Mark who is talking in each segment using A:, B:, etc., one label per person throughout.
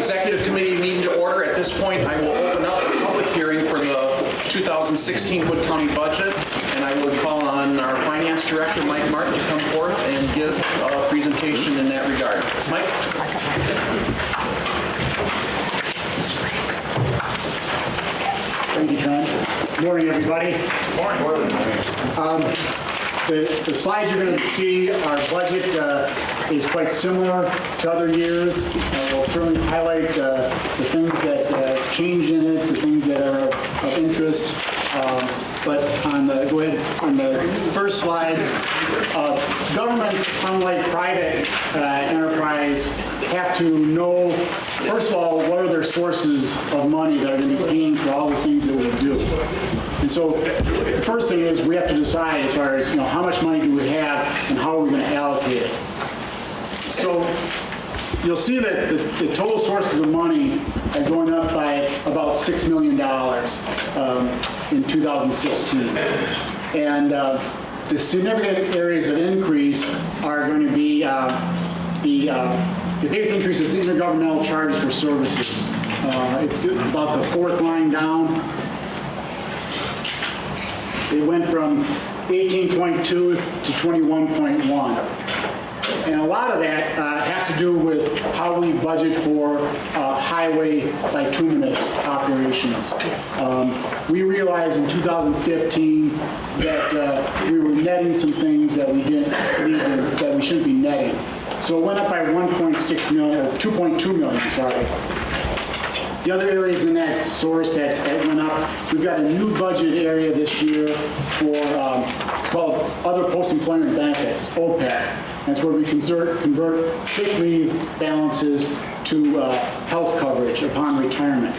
A: Executive Committee meeting to order. At this point, I will open up the public hearing for the 2016 Wood County budget, and I would call on our Finance Director, Mike Martin, to come forth and give a presentation in that regard. Mike?
B: Thank you, Trent. Good morning, everybody. Good morning. The slides you're going to see, our budget is quite similar to other years. We'll certainly highlight the things that change in it, the things that are of interest. But go ahead, on the first slide, governments, unlike private enterprise, have to know, first of all, what are their sources of money that are going to be paying for all the things that we do. And so the first thing is we have to decide as far as, how much money do we have and how are we going to allocate it. So you'll see that the total sources of money are going up by about $6 million in 2016. And the significant areas of increase are going to be the biggest increase is intergovernmental charges for services. It's about the fourth line down. It went from 18.2 to 21.1. And a lot of that has to do with how we budget for highway bituminous operations. We realized in 2015 that we were netting some things that we didn't need that we shouldn't be netting. So it went up by 1.6 million, or 2.2 million, sorry. The other areas in that source that went up, we've got a new budget area this year for, it's called Other Post-Employment Benefits, OPEB. That's where we convert sick leave balances to health coverage upon retirement.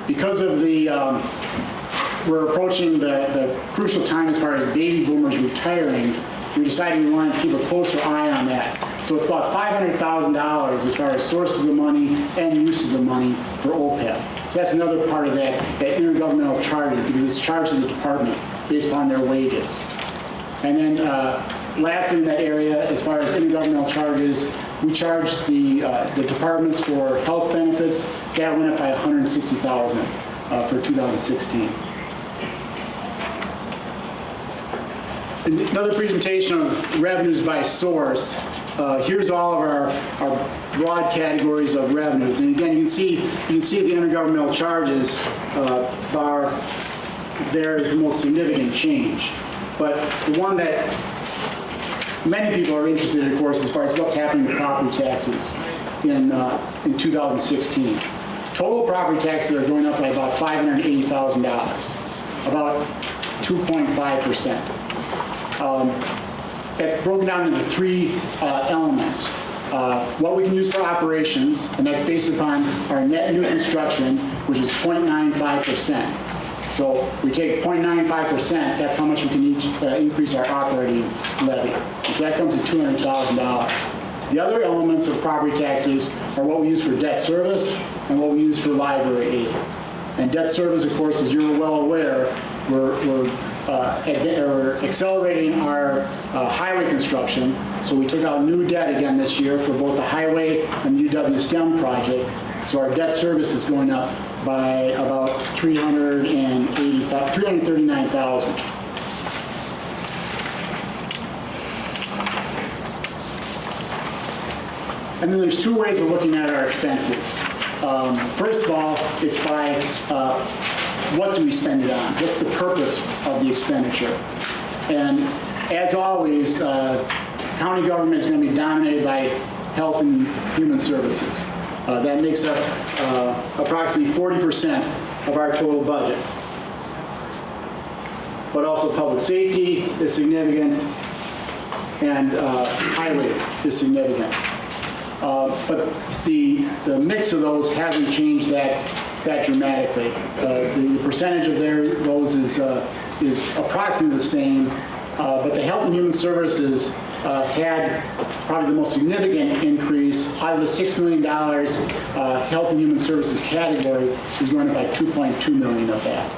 B: Because of we're approaching the crucial time as far as baby boomers retiring, we decided we wanted to keep a closer eye on that. So it's about $500,000 as far as sources of money and uses of money for OPEB. So that's another part of that intergovernmental charges, because it's charged to the department based upon their wages. And then lastly in that area, as far as intergovernmental charges, we charge the departments for health benefits. That went up by $160,000 for 2016. Another presentation of revenues by source. Here's all of our broad categories of revenues. And again, you can see the intergovernmental charges bar there is the most significant change. But the one that many people are interested in, of course, as far as what's happening to property taxes in 2016. Total property taxes are going up by about $580,000, about 2.5%. That's broken down into three elements. What we can use for operations, and that's based upon our net new construction, which is 0.95%. So we take 0.95%, that's how much we can increase our operating levy. And so that comes to $200,000. The other elements of property taxes are what we use for debt service and what we use for library aid. And debt service, of course, as you're well aware, we're accelerating our highway construction. So we took out new debt again this year for both the highway and the UW STEM project. So our debt service is going up by about $339,000. And then there's two ways of looking at our expenses. First of all, it's by what do we spend it on? What's the purpose of the expenditure? And as always, county government is going to be dominated by health and human services. That makes up approximately 40% of our total budget. But also public safety is significant, and highway is significant. But the mix of those hasn't changed that dramatically. The percentage of those is approximately the same, but the health and human services had probably the most significant increase. Out of the $6 million, health and human services category is going up by $2.2 million of that.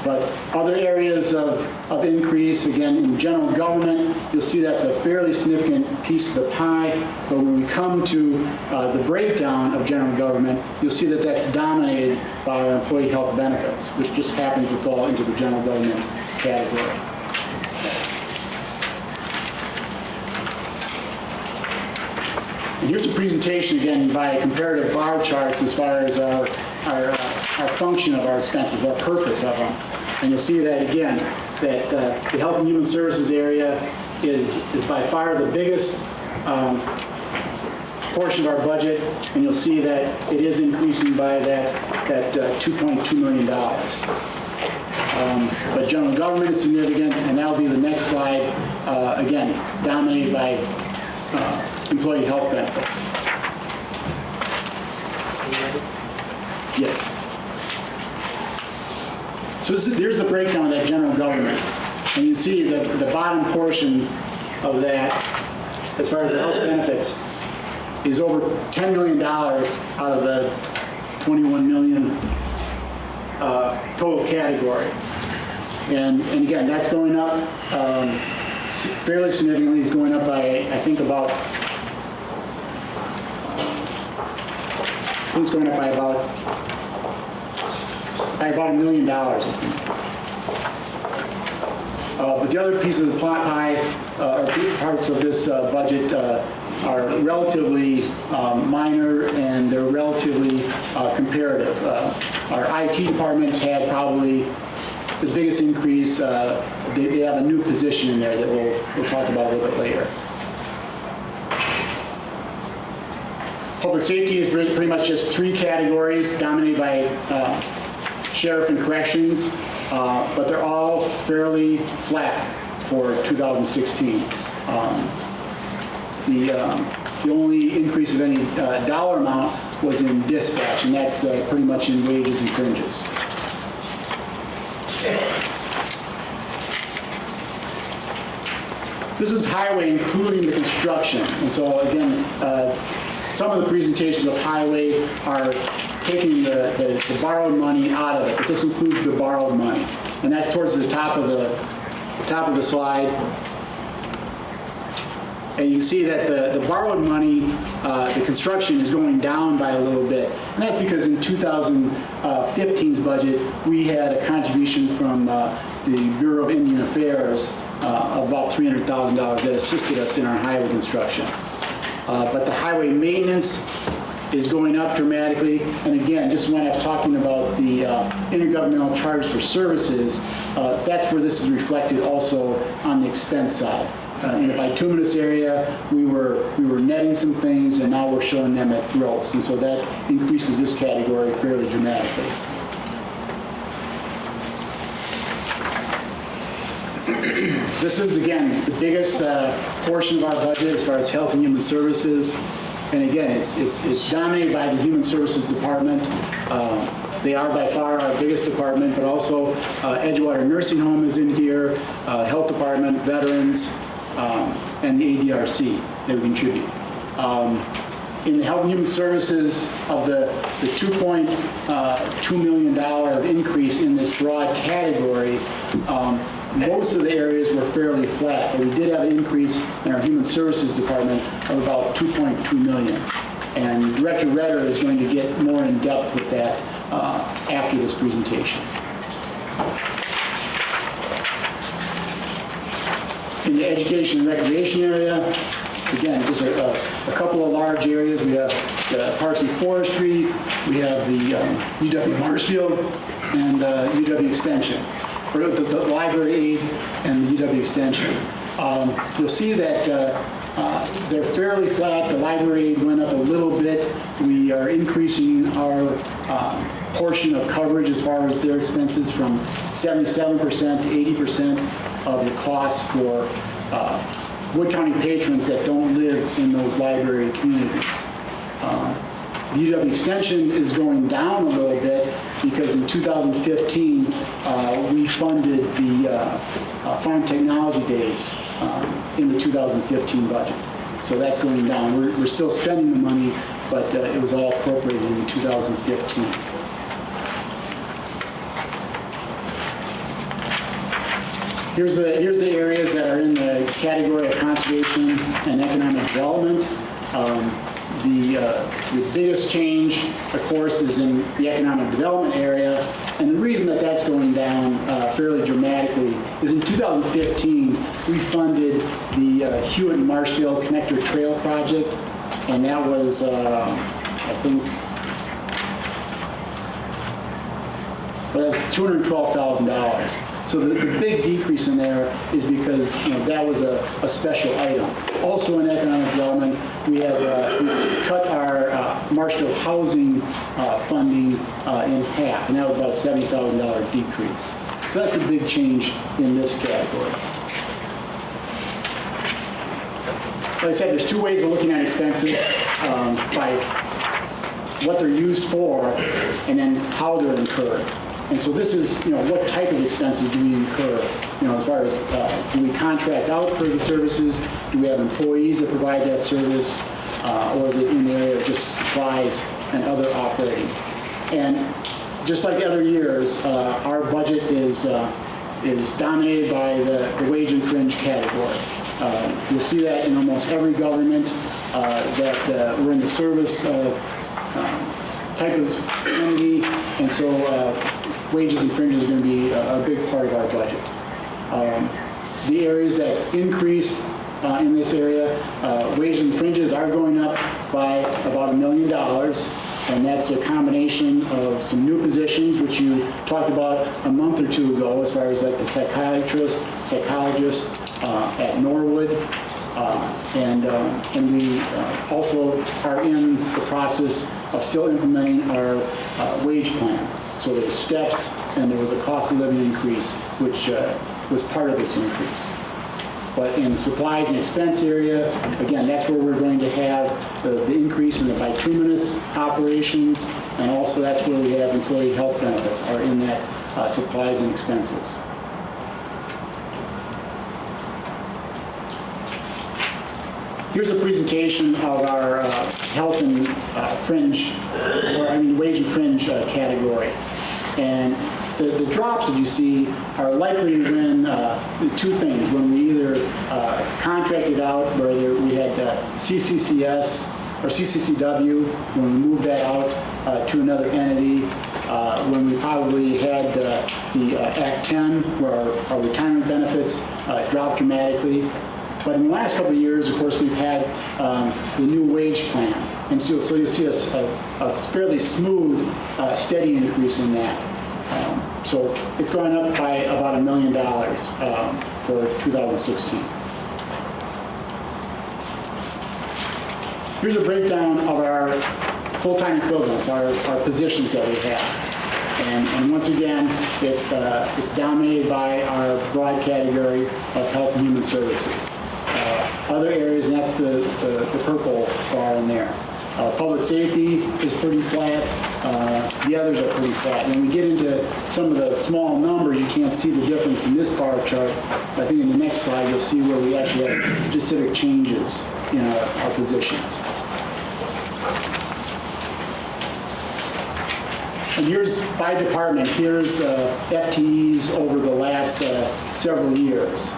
B: But other areas of increase, again, in general government, you'll see that's a fairly significant piece of the pie. But when we come to the breakdown of general government, you'll see that that's dominated by our employee health benefits, which just happens to fall into the general government category. And here's a presentation, again, by comparative bar charts as far as our function of our expenses, our purpose of them. And you'll see that, again, that the Health and Human Services area is by far the biggest portion of our budget, and you'll see that it is increasing by that $2.2 million. But general government is significant, and that'll be the next slide, again, dominated by employee health benefits. Yes. So here's the breakdown of that general government. And you can see the bottom portion of that, as far as the health benefits, is over $10 million out of the 21 million total category. And again, that's going up fairly significantly. It's going up by, I think, about $1 million, I think. But the other piece of the pie, or parts of this budget, are relatively minor, and they're relatively comparative. Our IT department had probably the biggest increase. They have a new position in there that we'll talk about a little bit later. Public safety is pretty much just three categories, dominated by sheriff and corrections, but they're all fairly flat for 2016. The only increase of any dollar amount was in dispatch, and that's pretty much in wages and fringes. This is highway, including the construction. And so again, some of the presentations of highway are taking the borrowed money out of it, but this includes the borrowed money. And that's towards the top of the slide. And you see that the borrowed money, the construction is going down by a little bit. And that's because in 2015's budget, we had a contribution from the Bureau of Indian Affairs of about $300,000 that assisted us in our highway construction. But the highway maintenance is going up dramatically. And again, just when I was talking about the intergovernmental charge for services, that's where this is reflected also on the expense side. In the bituminous area, we were netting some things, and now we're showing them at gross. And so that increases this category fairly dramatically. This is, again, the biggest portion of our budget as far as Health and Human Services. And again, it's dominated by the Human Services Department. They are by far our biggest department, but also Edgewater Nursing Home is in here, Health Department, Veterans, and the ADRC that we contribute. In the Health and Human Services, of the $2.2 million increase in this broad category, most of the areas were fairly flat, but we did have an increase in our Human Services Department of about $2.2 million. And Director Roetter is going to get more in depth with that after this presentation. In the education and recreation area, again, just a couple of large areas. We have the Parks and Forestry, we have the UW Marshfield, and UW Extension, or the library aid and the UW Extension. You'll see that they're fairly flat. The library aid went up a little bit. We are increasing our portion of coverage as far as their expenses from 77% to 80% of the cost for Wood County patrons that don't live in those library communities. The UW Extension is going down a little bit because in 2015 we funded the Farm Technology Days in the 2015 budget. So that's going down. We're still spending the money, but it was all appropriated in 2015. Here's the areas that are in the category of conservation and economic development. The biggest change, of course, is in the economic development area, and the reason that that's going down fairly dramatically is in 2015 we funded the Hewitt and Marshfield Connector Trail project, and that was I think well, that's $212,000. So the big decrease in there is because that was a special item. Also in economic development, we have we cut our Marshfield housing funding in half, and that was about a $70,000 decrease. So that's a big change in this category. Like I said, there's two ways of looking at expenses, by what they're used for and then how they're incurred. And so this is, what type of expenses do we incur? As far as, do we contract out for the services? Do we have employees that provide that service? Or is it in the area of just supplies and other operating? And just like other years, our budget is dominated by the wage and fringe category. You'll see that in almost every government that we're in the service type of entity, and so wages and fringes are going to be a big part of our budget. The areas that increase in this area, wages and fringes are going up by about $1 million, and that's a combination of some new positions, which you talked about a month or two ago, as far as like the psychiatrist, psychologist at Norwood, and we also are in the process of still implementing our wage plan. So there's steps, and there was a cost of living increase, which was part of this increase. But in the supplies and expense area, again, that's where we're going to have the increase in the bituminous operations, and also that's where we have employee health benefits are in that supplies and expenses. Here's a presentation of our health and wage and fringe category. And the drops that you see are likely when two things: when we either contracted out, where we had CCCS or CCCW, when we moved that out to another entity, when we probably had the Act 10, where our retirement benefits dropped dramatically. But in the last couple of years, of course, we've had the new wage plan. And so you'll see a fairly smooth, steady increase in that. So it's going up by about $1 million for 2016. Here's a breakdown of our full-time equivalents, our positions that we have. And once again, it's dominated by our broad category of health and human services. Other areas, and that's the purple bar in there. Public safety is pretty flat. The others are pretty flat. When we get into some of the small numbers, you can't see the difference in this bar chart. I think in the next slide, you'll see where we actually have specific changes in our positions. And here's by department. Here's FTEs over the last several years.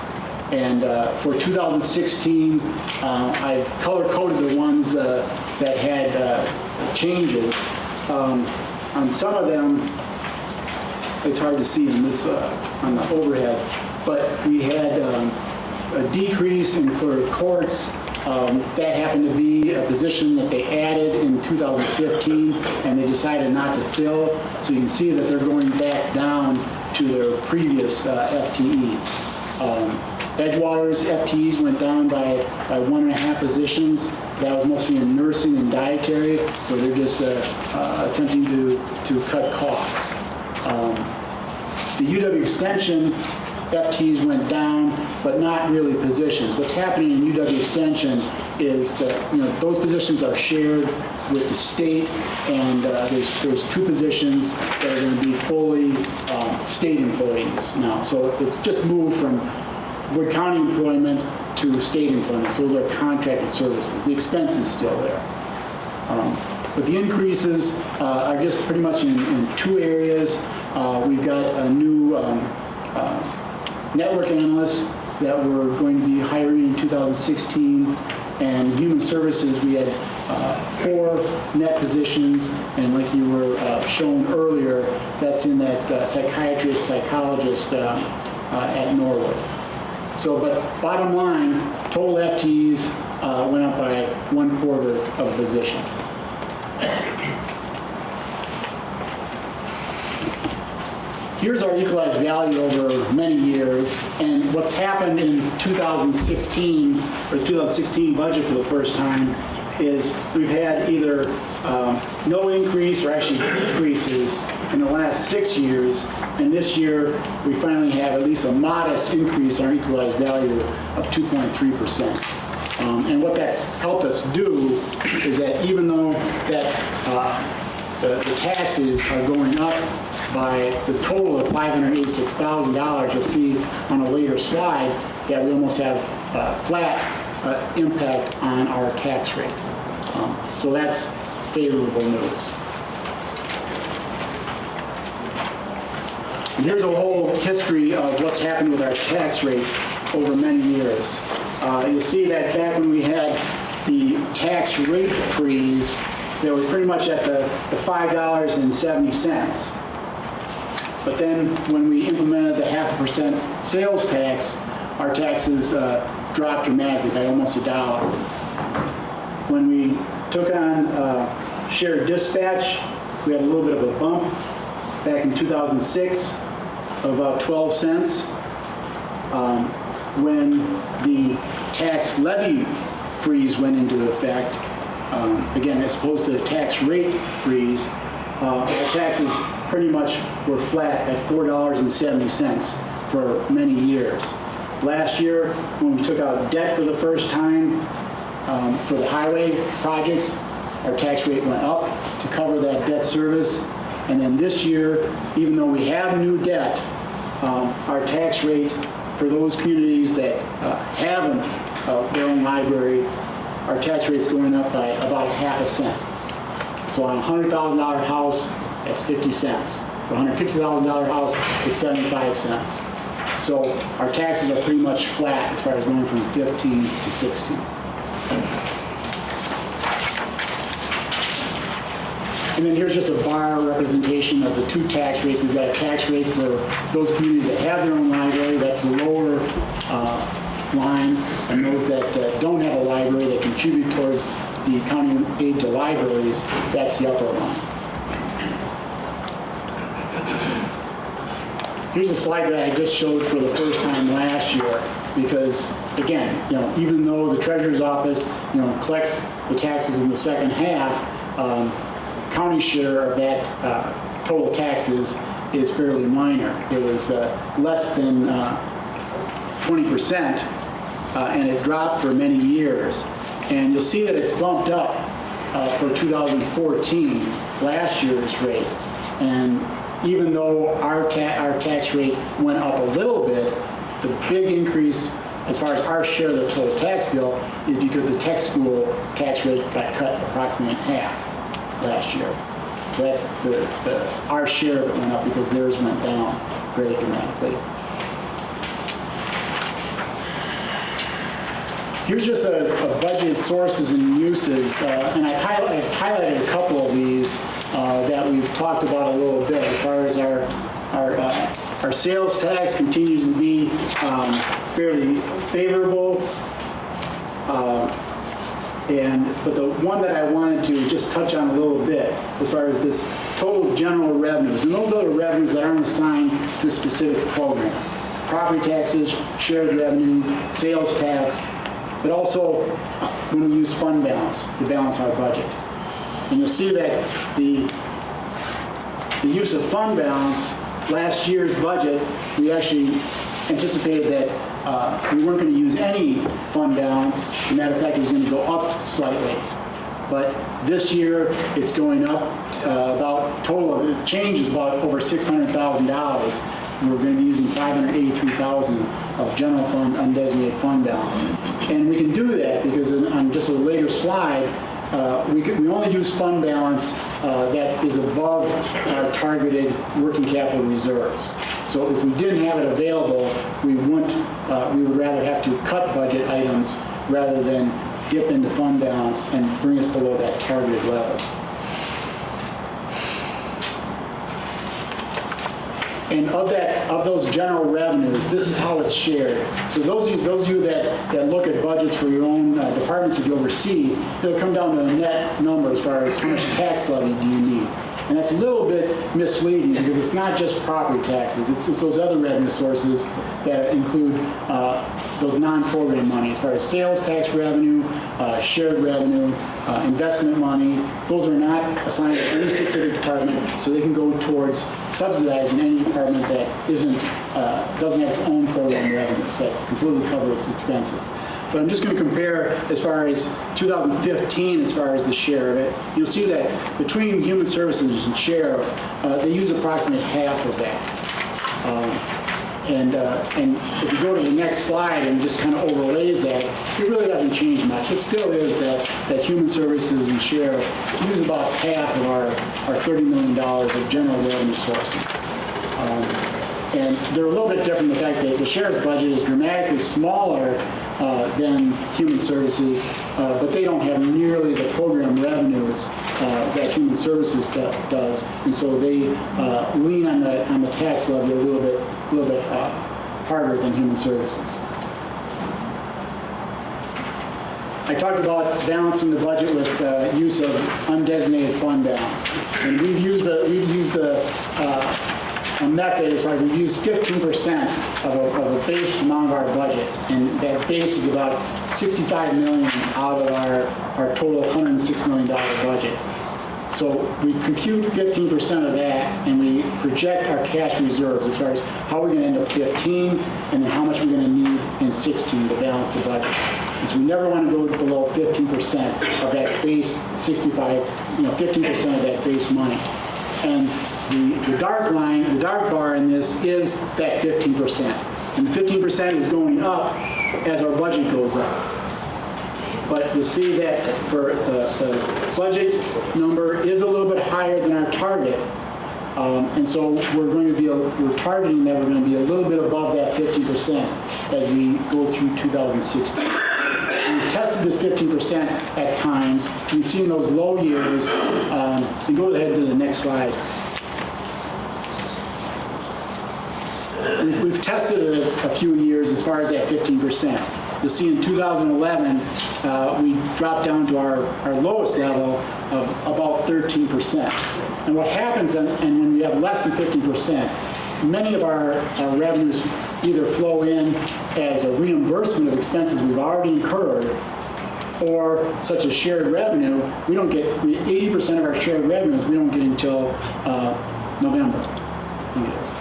B: And for 2016, I've color-coded the ones that had changes. On some of them, it's hard to see in this on the overhead, but we had a decrease in clerk courts. That happened to be a position that they added in 2015, and they decided not to fill. So you can see that they're going back down to their previous FTEs. Edgewater's FTEs went down by 1.5 positions. That was mostly in nursing and dietary, where they're just attempting to cut costs. The UW Extension FTEs went down, but not really positions. What's happening in UW Extension is that those positions are shared with the state, and there's two positions that are going to be fully state employees now. So it's just moved from Wood County employment to state employment. So those are contracted services. The expense is still there. But the increases are just pretty much in two areas. We've got a new network analysts that we're going to be hiring in 2016, and human services, we had 4 net positions, and like you were shown earlier, that's in that psychiatrist, psychologist at Norwood. So, but bottom line, total FTEs went up by 1/4 of a position. Here's our equalized value over many years, and what's happened in 2016, or 2016 budget for the first time, is we've had either no increase or actually decreases in the last 6 years, and this year we finally have at least a modest increase in our equalized value of 2.3%. And what that's helped us do is that even though that the taxes are going up by the total of $586,000, you'll see on a later slide that we almost have flat impact on our tax rate. So that's favorable news. And here's a whole history of what's happened with our tax rates over many years. You'll see that back when we had the tax rate freeze, they were pretty much at the $5.70. But then when we implemented the 0.5% sales tax, our taxes dropped dramatically by almost $1. When we took on shared dispatch, we had a little bit of a bump back in 2006 of about 12 cents. When the tax levy freeze went into effect, again, as opposed to the tax rate freeze, our taxes pretty much were flat at $4.70 for many years. Last year, when we took out debt for the first time for the highway projects, our tax rate went up to cover that debt service. And then this year, even though we have new debt, our tax rate for those communities that haven't their own library, our tax rate's going up by about 0.5 cent. So on a $100,000 house, that's 50 cents. For a $150,000 house, it's 75 cents. So our taxes are pretty much flat as far as going from 15 to 16. And then here's just a bar representation of the 2 tax rates. We've got a tax rate for those communities that have their own library. That's the lower line. And those that don't have a library that contribute towards the county aid to libraries, that's the upper line. Here's a slide that I just showed for the first time last year because, again, even though the Treasurer's Office, collects the taxes in the second half, county share of that total taxes is fairly minor. It was less than 20%, and it dropped for many years. And you'll see that it's bumped up for 2014, last year's rate. And even though our tax rate went up a little bit, the big increase as far as our share of the total tax bill is because the tech school tax rate got cut approximately in half last year. So that's our share of it went up because theirs went down very dramatically. Here's just a budget sources and uses, and I've highlighted a couple of these that we've talked about a little bit. As far as our sales tax continues to be fairly favorable, but the one that I wanted to just touch on a little bit as far as this total general revenues, and those are the revenues that aren't assigned to a specific program. Property taxes, shared revenues, sales tax, but also when we use fund balance to balance our budget. And you'll see that the use of fund balance, last year's budget, we actually anticipated that we weren't going to use any fund balance. As a matter of fact, it was going to go up slightly. But this year, it's going up about total of the change is about over $600,000. We're going to be using $583,000 of general fund undesignated fund balance. And we can do that because on just a later slide, we only use fund balance that is above our targeted working capital reserves. So if we didn't have it available, we would rather have to cut budget items rather than dip into fund balance and bring us below that targeted level. And of those general revenues, this is how it's shared. So those of you that look at budgets for your own departments that you oversee, it'll come down to a net number as far as how much tax levy do you need. And that's a little bit misleading because it's not just property taxes. It's those other revenue sources that include those non-program money as far as sales tax revenue, shared revenue, investment money. Those are not assigned to any specific department, so they can go towards subsidizing any department that doesn't have its own program revenues that completely cover its expenses. But I'm just going to compare as far as 2015 as far as the share of it. You'll see that between human services and sheriff, they use approximately half of that. And if you go to the next slide and just kind of overlays that, it really doesn't change much. It still is that human services and sheriff use about half of our $30 million of general revenue sources. And they're a little bit different in the fact that the sheriff's budget is dramatically smaller than human services, but they don't have nearly the program revenues that human services does, and so they lean on the tax levy a little bit harder than human services. I talked about balancing the budget with use of undesignated fund balance, and we've used a method as far as we use 15% of a base amount of our budget, and that base is about $65 million out of our total $106 million budget. So we compute 15% of that, and we project our cash reserves as far as how we're going to end up 15, and then how much we're going to need in 16 to balance the budget. And so we never want to go below 15% of that base 65, 15% of that base money. And the dark line, the dark bar in this is that 15%. And the 15% is going up as our budget goes up. But you'll see that for the budget number is a little bit higher than our target. And so we're targeting that we're going to be a little bit above that 15% as we go through 2016. We've tested this 15% at times. You can see in those low years, and go ahead to the next slide. We've tested it a few years as far as that 15%. You'll see in 2011, we dropped down to our lowest level of about 13%. And what happens, and when we have less than 15%, many of our revenues either flow in as a reimbursement of expenses we've already incurred, or such as shared revenue, we don't get 80% of our shared revenues we don't get until November, I think it is.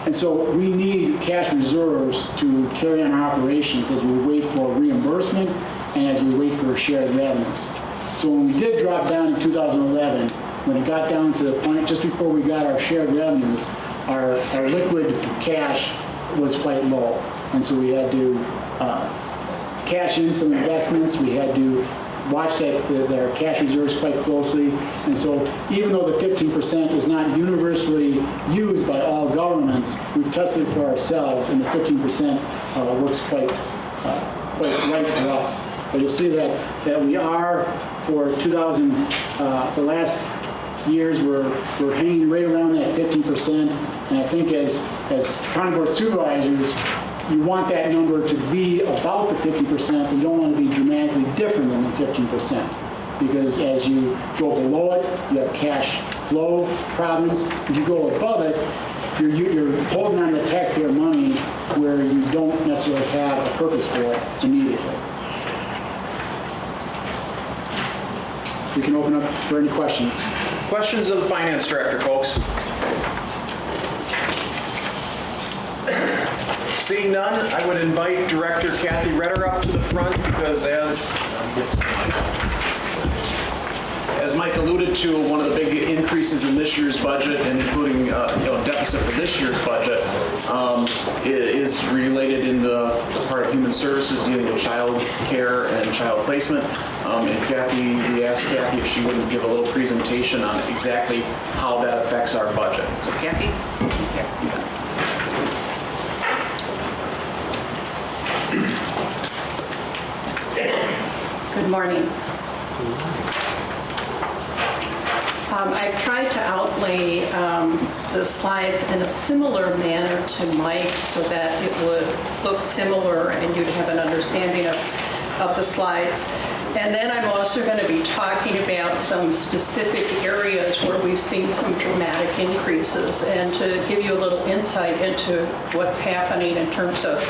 B: And so we need cash reserves to carry on our operations as we wait for reimbursement and as we wait for shared revenues. So when we did drop down in 2011, when it got down to the point just before we got our shared revenues, our liquid cash was quite low. And so we had to cash in some investments. We had to watch their cash reserves quite closely. And so even though the 15% is not universally used by all governments, we've tested it for ourselves, and the 15% works quite right for us. But you'll see that we are, for the last years, we're hanging right around that 15%. And I think as county board supervisors, you want that number to be about the 50%. You don't want to be dramatically different than the 15%, because as you go below it, you have cash flow problems. If you go above it, you're holding on to taxpayer money where you don't necessarily have a purpose for it immediately. We can open up for any questions.
A: Questions of the finance director, folks? Seeing none, I would invite Director Kathy Roetter up to the front, because as As Mike alluded to, one of the big increases in this year's budget, and including deficit for this year's budget, is related in the part of human services dealing with child care and child placement. And Kathy, we asked Kathy if she wouldn't give a little presentation on exactly how that affects our budget. So Kathy? Yeah, you got it.
C: Good morning. I've tried to outlay the slides in a similar manner to Mike's so that it would look similar and you'd have an understanding of the slides. And then I'm also going to be talking about some specific areas where we've seen some dramatic increases and to give you a little insight into what's happening in terms of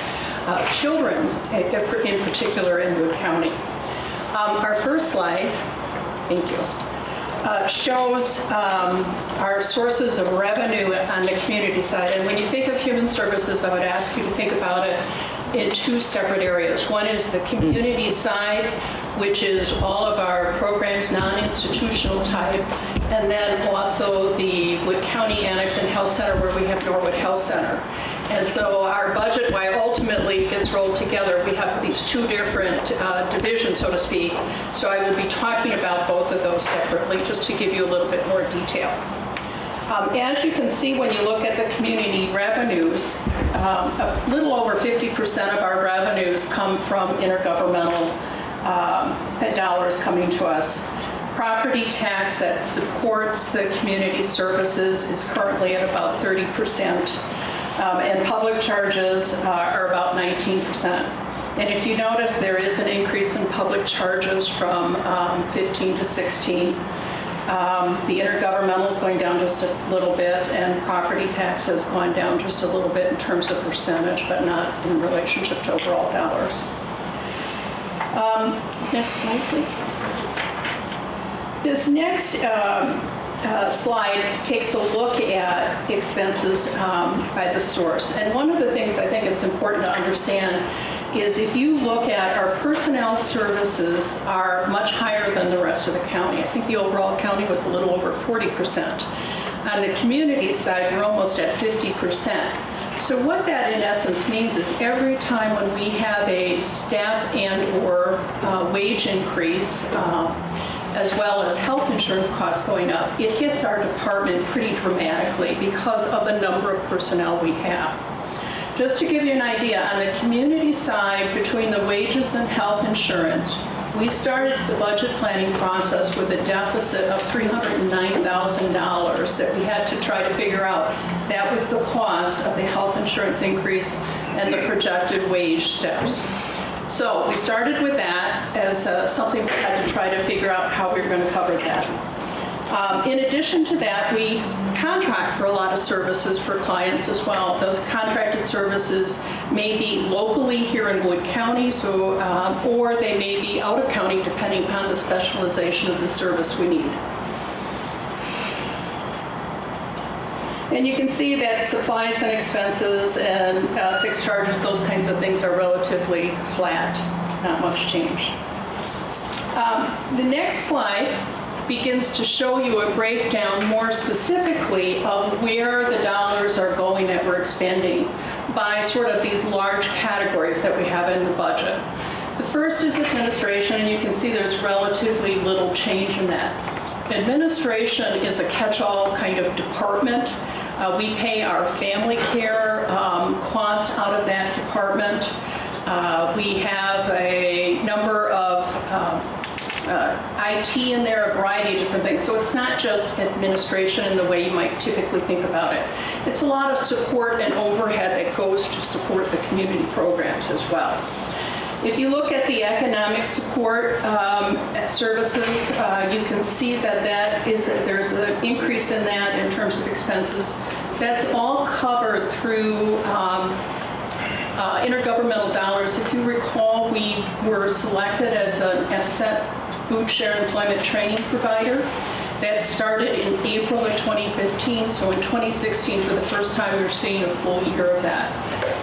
C: children's, in particular in Wood County. Our first slide, thank you, shows our sources of revenue on the community side. And when you think of human services, I would ask you to think about it in two separate areas. One is the community side, which is all of our programs, non-institutional type, and then also the Wood County Annex and Health Center where we have Norwood Health Center. And so our budget, while ultimately gets rolled together, we have these two different divisions, so to speak. So I will be talking about both of those separately, just to give you a little bit more detail. As you can see, when you look at the community revenues, a little over 50% of our revenues come from intergovernmental dollars coming to us. Property tax that supports the community services is currently at about 30%. And public charges are about 19%. And if you notice, there is an increase in public charges from 15 to 16. The intergovernmental is going down just a little bit, and property tax has gone down just a little bit in terms of percentage, but not in relationship to overall dollars. Next slide, please. This next slide takes a look at expenses by the source. And one of the things I think it's important to understand is if you look at our personnel services are much higher than the rest of the county. I think the overall county was a little over 40%. On the community side, we're almost at 50%. So what that in essence means is every time when we have a step and or wage increase, as well as health insurance costs going up, it hits our department pretty dramatically because of the number of personnel we have. Just to give you an idea, on the community side, between the wages and health insurance, we started the budget planning process with a deficit of $309,000 that we had to try to figure out. That was the cost of the health insurance increase and the projected wage steps. So we started with that as something we had to try to figure out how we were going to cover that. In addition to that, we contract for a lot of services for clients as well. Those contracted services may be locally here in Wood County, so, or they may be out of county depending upon the specialization of the service we need. And you can see that supplies and expenses and fixed charges, those kinds of things are relatively flat, not much change. The next slide begins to show you a breakdown more specifically of where the dollars are going that we're expending by sort of these large categories that we have in the budget. The first is administration, and you can see there's relatively little change in that. Administration is a catch-all kind of department. We pay our family care costs out of that department. We have a number of IT in there, a variety of different things. So it's not just administration in the way you might typically think about it. It's a lot of support and overhead that goes to support the community programs as well. If you look at the economic support services, you can see that there's an increase in that in terms of expenses. That's all covered through intergovernmental dollars. If you recall, we were selected as an FSET food share employment training provider. That started in April of 2015, so in 2016, for the first time, we're seeing a full year of that.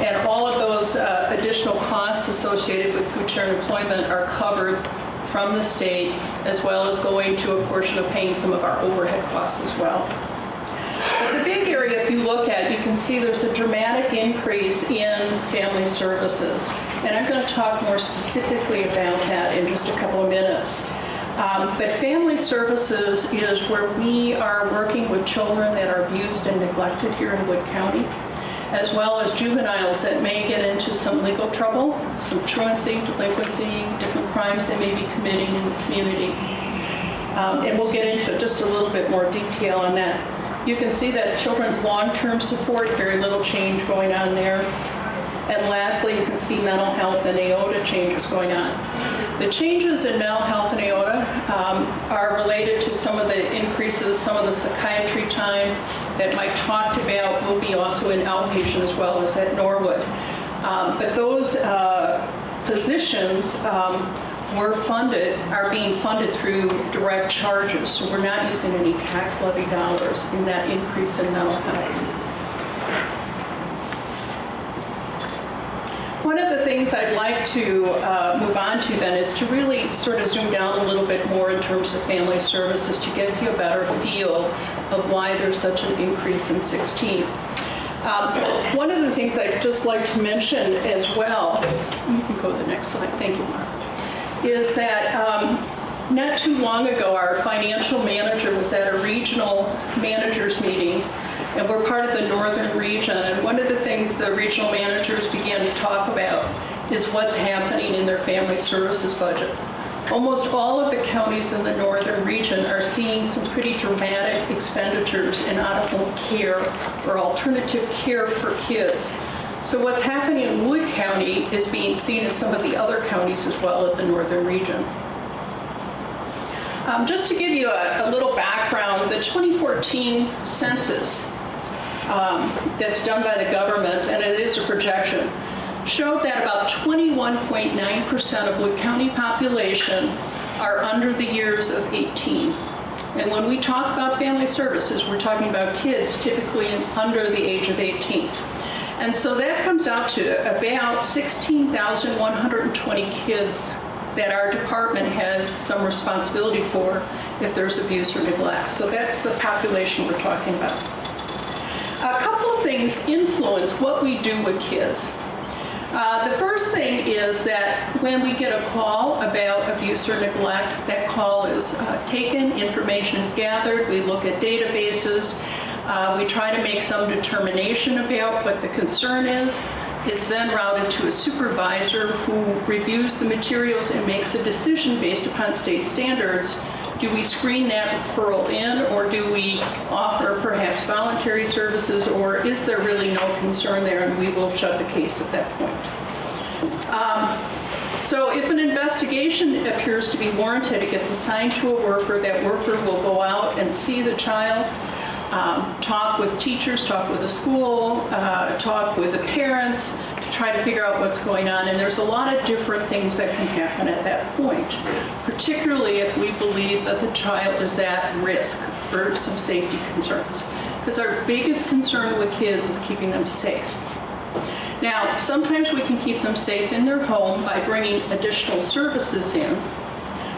C: And all of those additional costs associated with food share employment are covered from the state, as well as going to a portion of paying some of our overhead costs as well. But the big area, if you look at, you can see there's a dramatic increase in family services. And I'm going to talk more specifically about that in just a couple of minutes. But family services is where we are working with children that are abused and neglected here in Wood County, as well as juveniles that may get into some legal trouble, some truancy, delinquency, different crimes they may be committing in the community. And we'll get into just a little bit more detail on that. You can see that children's long-term support, very little change going on there. And lastly, you can see mental health and AOTA changes going on. The changes in mental health and AOTA are related to some of the increases, some of the psychiatry time that Mike talked about will be also in outpatient as well as at Norwood. But those positions are being funded through direct charges. So we're not using any tax levy dollars in that increase in mental health. One of the things I'd like to move on to then is to really sort of zoom down a little bit more in terms of family services to give you a better feel of why there's such an increase in 16. One of the things I'd just like to mention as well, you can go to the next slide, thank you, Mark, is that not too long ago our financial manager was at a regional managers meeting, and we're part of the northern region, and one of the things the regional managers began to talk about is what's happening in their family services budget. Almost all of the counties in the northern region are seeing some pretty dramatic expenditures in out-of-home care or alternative care for kids. So what's happening in Wood County is being seen in some of the other counties as well at the northern region. Just to give you a little background, the 2014 census that's done by the government, and it is a projection, showed that about 21.9% of Wood County population are under the years of 18. And when we talk about family services, we're talking about kids typically under the age of 18. And so that comes out to about 16,120 kids that our department has some responsibility for if there's abuse or neglect. So that's the population we're talking about. A couple of things influence what we do with kids. The first thing is that when we get a call about abuse or neglect, that call is taken, information is gathered, we look at databases, we try to make some determination about what the concern is. It's then routed to a supervisor who reviews the materials and makes a decision based upon state standards. Do we screen that referral in, or do we offer perhaps voluntary services, or is there really no concern there and we will shut the case at that point? So if an investigation appears to be warranted, it gets assigned to a worker. That worker will go out and see the child, talk with teachers, talk with the school, talk with the parents to try to figure out what's going on. And there's a lot of different things that can happen at that point, particularly if we believe that the child is at risk for some safety concerns. Because our biggest concern with kids is keeping them safe. Now, sometimes we can keep them safe in their home by bringing additional services in.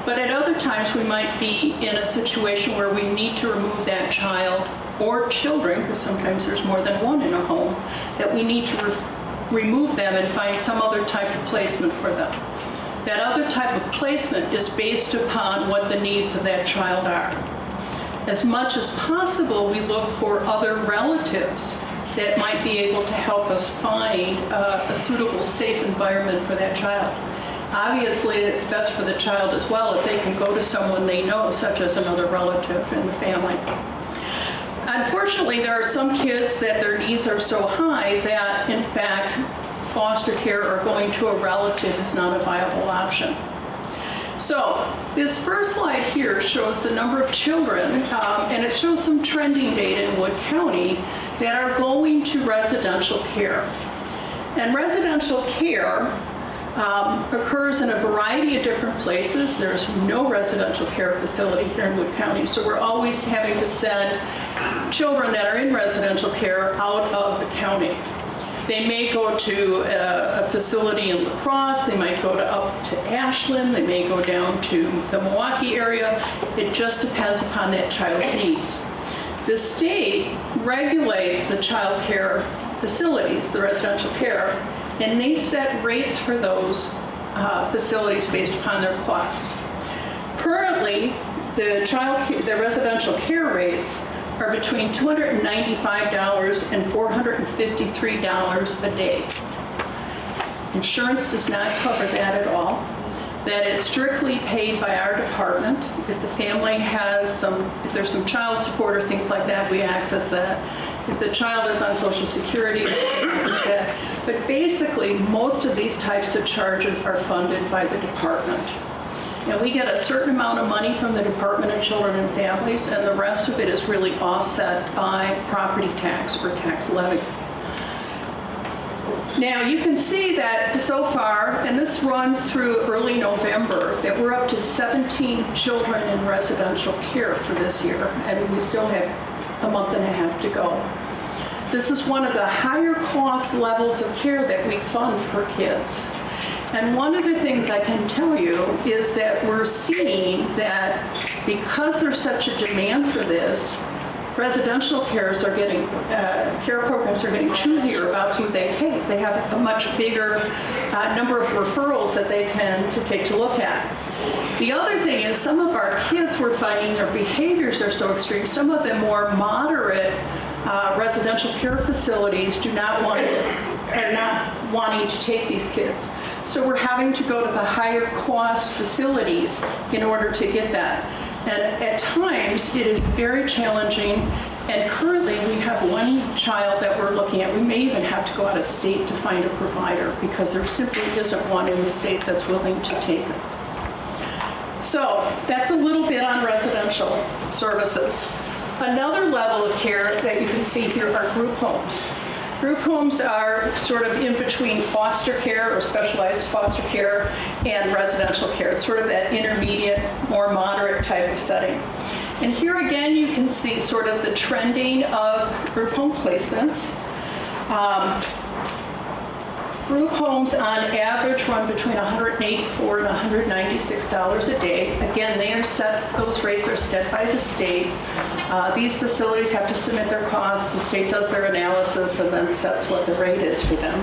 C: But at other times, we might be in a situation where we need to remove that child or children, because sometimes there's more than one in a home, that we need to remove them and find some other type of placement for them. That other type of placement is based upon what the needs of that child are. As much as possible, we look for other relatives that might be able to help us find a suitable, safe environment for that child. Obviously, it's best for the child as well if they can go to someone they know, such as another relative in the family. Unfortunately, there are some kids that their needs are so high that, in fact, foster care or going to a relative is not a viable option. So this first slide here shows the number of children, and it shows some trending data in Wood County that are going to residential care. And residential care occurs in a variety of different places. There's no residential care facility here in Wood County, so we're always having to send children that are in residential care out of the county. They may go to a facility in La Crosse, they might go up to Ashland, they may go down to the Milwaukee area. It just depends upon that child's needs. The state regulates the child care facilities, the residential care, and they set rates for those facilities based upon their costs. Currently, the residential care rates are between $295 and $453 a day. Insurance does not cover that at all. That is strictly paid by our department. If the family has if there's some child support or things like that, we access that. If the child is on Social Security, we access that. But basically, most of these types of charges are funded by the department. And we get a certain amount of money from the Department of Children and Families, and the rest of it is really offset by property tax or tax levy. Now, you can see that so far, and this runs through early November, that we're up to 17 children in residential care for this year, and we still have a month and a half to go. This is one of the higher cost levels of care that we fund for kids. And one of the things I can tell you is that we're seeing that because there's such a demand for this, residential care programs are getting choosier about who they take. They have a much bigger number of referrals that they can take to look at. The other thing is some of our kids, we're finding their behaviors are so extreme. Some of the more moderate residential care facilities are not wanting to take these kids. So we're having to go to the higher cost facilities in order to get that. And at times, it is very challenging. And currently, we have one child that we're looking at. We may even have to go out of state to find a provider because there simply isn't one in the state that's willing to take it. So that's a little bit on residential services. Another level of care that you can see here are group homes. Group homes are sort of in between foster care or specialized foster care and residential care. It's sort of that intermediate, more moderate type of setting. And here again, you can see sort of the trending of group home placements. Group homes on average run between $184 and $196 a day. Again, those rates are set by the state. These facilities have to submit their costs. The state does their analysis and then sets what the rate is for them.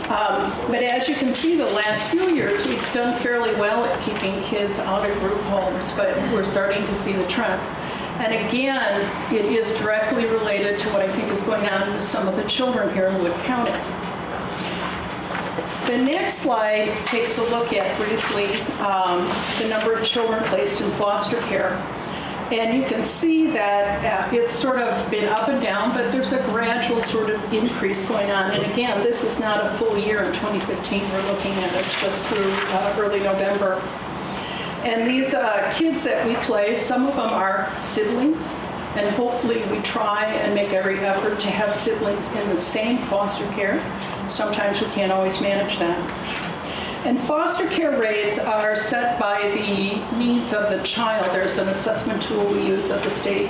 C: But as you can see, the last few years, we've done fairly well at keeping kids out of group homes, but we're starting to see the trend. And again, it is directly related to what I think is going on with some of the children here in Wood County. The next slide takes a look at briefly the number of children placed in foster care. And you can see that it's sort of been up and down, but there's a gradual sort of increase going on. And again, this is not a full year in 2015 we're looking at. It's just through early November. And these kids that we place, some of them are siblings. And hopefully we try and make every effort to have siblings in the same foster care. Sometimes we can't always manage that. And foster care rates are set by the needs of the child. There's an assessment tool we use that the state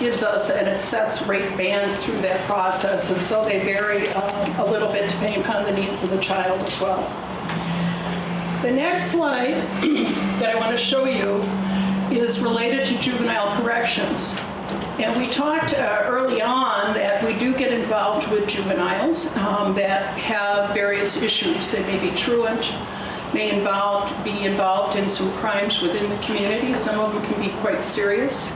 C: gives us, and it sets rate bands through that process. And so they vary a little bit depending upon the needs of the child as well. The next slide that I want to show you is related to juvenile corrections. And we talked early on that we do get involved with juveniles that have various issues. They may be truant, may be involved in some crimes within the community. Some of them can be quite serious.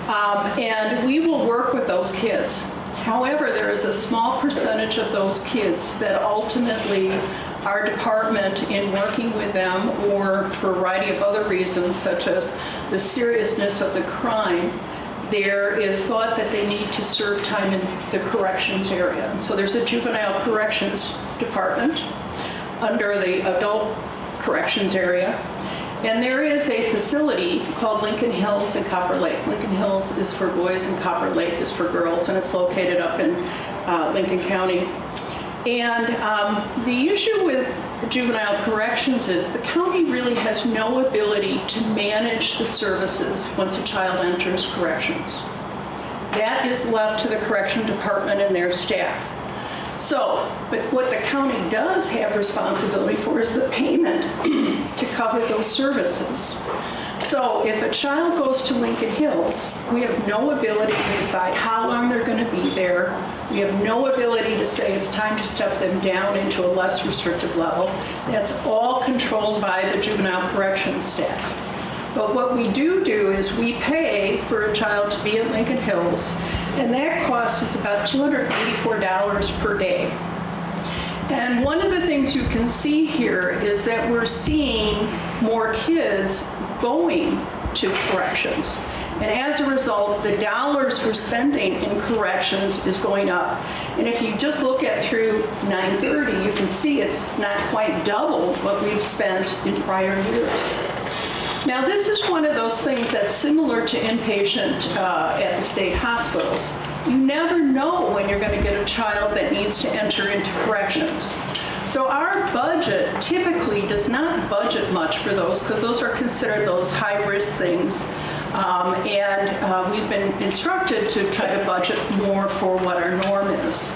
C: And we will work with those kids. However, there is a small percentage of those kids that ultimately our department, in working with them or for a variety of other reasons, such as the seriousness of the crime, there is thought that they need to serve time in the corrections area. And so there's a juvenile corrections department under the adult corrections area. And there is a facility called Lincoln Hills and Copper Lake. Lincoln Hills is for boys and Copper Lake is for girls, and it's located up in Lincoln County. And the issue with juvenile corrections is the county really has no ability to manage the services once a child enters corrections. That is left to the correction department and their staff. So, but what the county does have responsibility for is the payment to cover those services. So if a child goes to Lincoln Hills, we have no ability to decide how long they're going to be there. We have no ability to say it's time to step them down into a less restrictive level. That's all controlled by the juvenile corrections staff. But what we do is we pay for a child to be at Lincoln Hills, and that cost is about $284 per day. And one of the things you can see here is that we're seeing more kids going to corrections. And as a result, the dollars we're spending in corrections is going up. And if you just look at through 9/30, you can see it's not quite double what we've spent in prior years. Now, this is one of those things that's similar to inpatient at the state hospitals. You never know when you're going to get a child that needs to enter into corrections. So our budget typically does not budget much for those because those are considered those high-risk things. We've been instructed to try to budget more for what our norm is.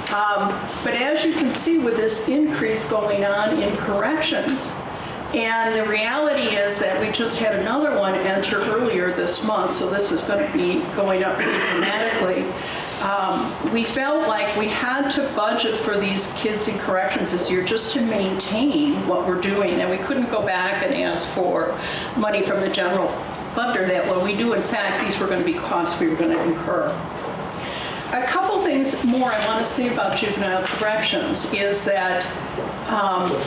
C: But as you can see with this increase going on in corrections, and the reality is that we just had another one enter earlier this month, so this is going to be going up pretty dramatically. We felt like we had to budget for these kids in corrections this year just to maintain what we're doing, and we couldn't go back and ask for money from the general funder that when we do, in fact, these were going to be costs we were going to incur. A couple things more I want to say about juvenile corrections is that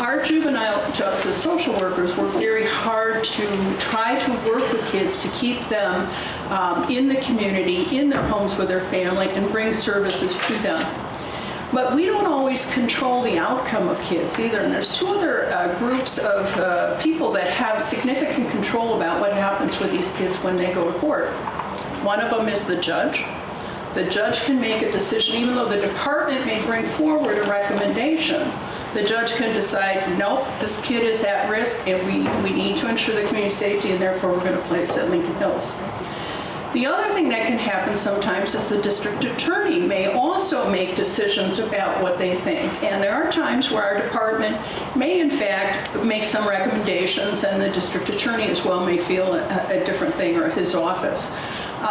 C: our juvenile justice social workers work very hard to try to work with kids to keep them in the community, in their homes with their family, and bring services to them. But we don't always control the outcome of kids either. And there's two other groups of people that have significant control about what happens with these kids when they go to court. One of them is the judge. The judge can make a decision, even though the department may bring forward a recommendation. The judge can decide, nope, this kid is at risk and we need to ensure the community safety, and therefore we're going to place at Lincoln Hills. The other thing that can happen sometimes is the district attorney may also make decisions about what they think. And there are times where our department may in fact make some recommendations, and the district attorney as well may feel a different thing, or his office.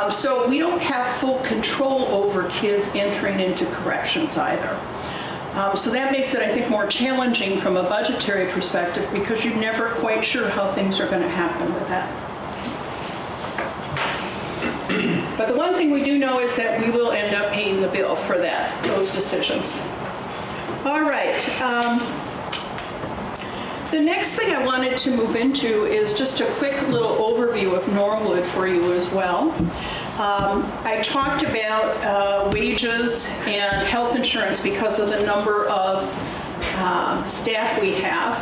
C: So we don't have full control over kids entering into corrections either. So that makes it, I think, more challenging from a budgetary perspective because you're never quite sure how things are going to happen with that. But the one thing we do know is that we will end up paying the bill for those decisions. All right. The next thing I wanted to move into is just a quick little overview of Norwood for you as well. I talked about wages and health insurance because of the number of staff we have.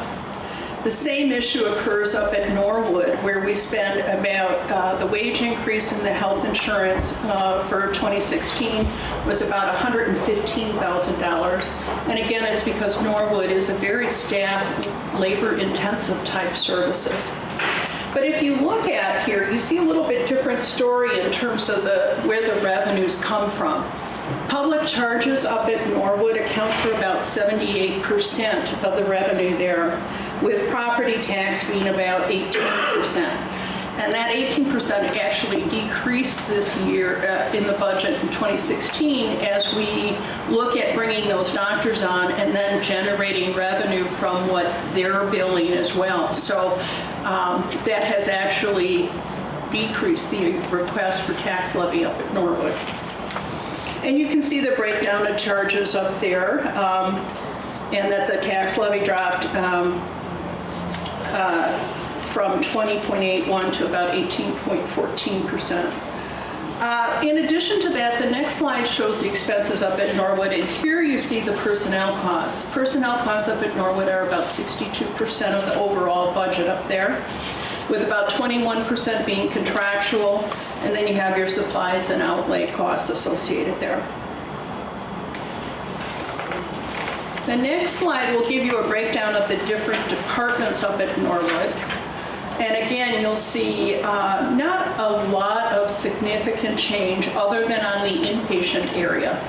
C: The same issue occurs up at Norwood, where we spend about the wage increase in the health insurance for 2016 was about $115,000. And again, it's because Norwood is a very staff, labor-intensive type services. But if you look at here, you see a little bit different story in terms of where the revenues come from. Public charges up at Norwood account for about 78% of the revenue there, with property tax being about 18%. And that 18% actually decreased this year in the budget in 2016 as we look at bringing those doctors on and then generating revenue from what they're billing as well. So that has actually decreased the request for tax levy up at Norwood. And you can see the breakdown of charges up there, and that the tax levy dropped from 20.81 to about 18.14%. In addition to that, the next slide shows the expenses up at Norwood, and here you see the personnel costs. Personnel costs up at Norwood are about 62% of the overall budget up there, with about 21% being contractual, and then you have your supplies and outlay costs associated there. The next slide will give you a breakdown of the different departments up at Norwood. And again, you'll see not a lot of significant change other than on the inpatient area.